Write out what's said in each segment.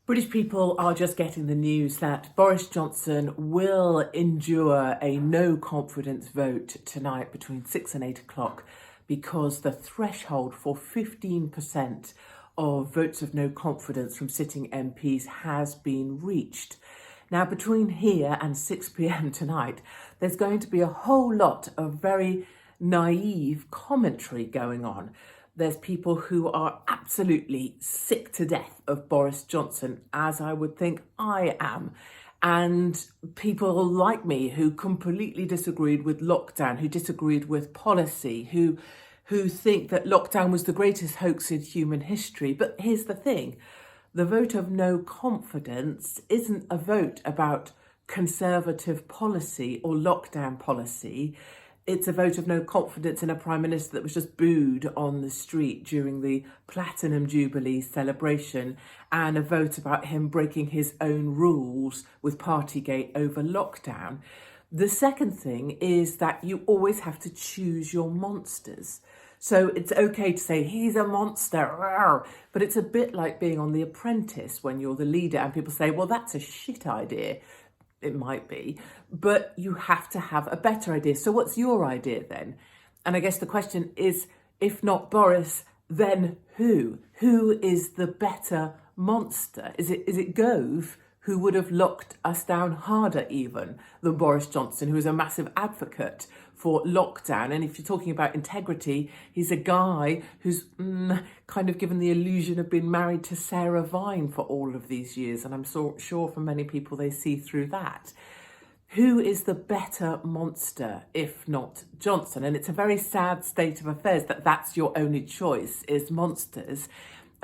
British people are just getting the news that Boris Johnson will endure a no confidence vote tonight between 6 and 8 o'clock because the threshold for 15% of votes of no confidence from sitting MPs has been reached. Now, between here and 6 p.m. tonight, there's going to be a whole lot of very naive commentary going on. There's people who are absolutely sick to death of Boris Johnson, as I would think I am. And people like me who completely disagreed with lockdown, who disagreed with policy, who think that lockdown was the greatest hoax in human history. But here's the thing, the vote of no confidence isn't a vote about conservative policy or lockdown policy. It's a vote of no confidence in a Prime Minister that was just booed on the street during the Platinum Jubilee celebration, and a vote about him breaking his own rules with Partygate over lockdown. The second thing is that you always have to choose your monsters. So it's okay to say, he's a monster, but it's a bit like being on The Apprentice when you're the leader and people say, well, that's a shit idea. It might be, but you have to have a better idea. So what's your idea then? And I guess the question is, if not Boris, then who? Who is the better monster? Is it Gove, who would have locked us down harder even than Boris Johnson, who is a massive advocate for lockdown? And if you're talking about integrity, he's a guy who's kind of given the illusion of being married to Sarah Vine for all of these years. And I'm sure for many people, they see through that. Who is the better monster, if not Johnson? And it's a very sad state of affairs that that's your only choice, is monsters.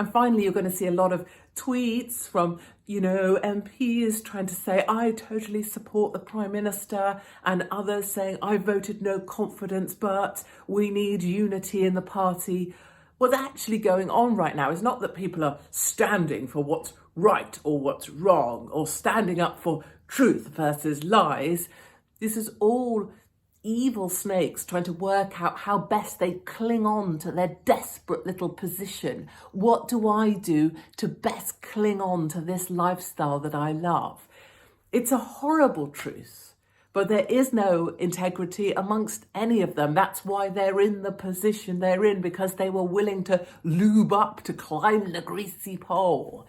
And finally, you're going to see a lot of tweets from, MPs trying to say, I totally support the Prime Minister, and others saying, I voted no confidence, but we need unity in the party. What's actually going on right now is not that people are standing for what's right or what's wrong, or standing up for truth versus lies. This is all evil snakes trying to work out how best they cling on to their desperate little position. What do I do to best cling on to this lifestyle that I love? It's a horrible truth, but there is no integrity amongst any of them. That's why they're in the position they're in, because they were willing to lube up to climb the greasy pole.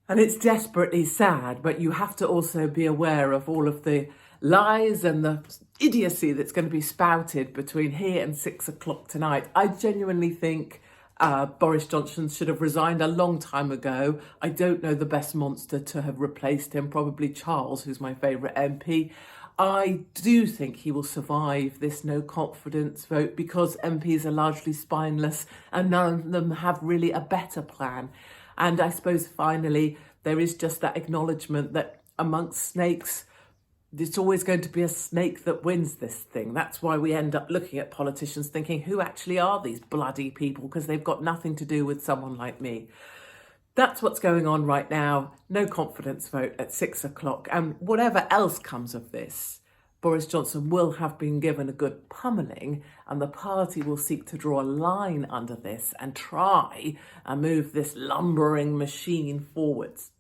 And it's desperately sad, but you have to also be aware of all of the lies and the idiocy that's going to be spouted between here and 6 o'clock tonight. I genuinely think Boris Johnson should have resigned a long time ago. I don't know the best monster to have replaced him, probably Charles, who's my favourite MP. I do think he will survive this no confidence vote because MPs are largely spineless and none of them have really a better plan. And I suppose finally, there is just that acknowledgement that amongst snakes, it's always going to be a snake that wins this thing. That's why we end up looking at politicians thinking, who actually are these bloody people? Because they've got nothing to do with someone like me. That's what's going on right now. No confidence vote at 6 o'clock. And whatever else comes of this, Boris Johnson will have been given a good pummeling, and the party will seek to draw a line under this and try and move this lumbering machine forwards.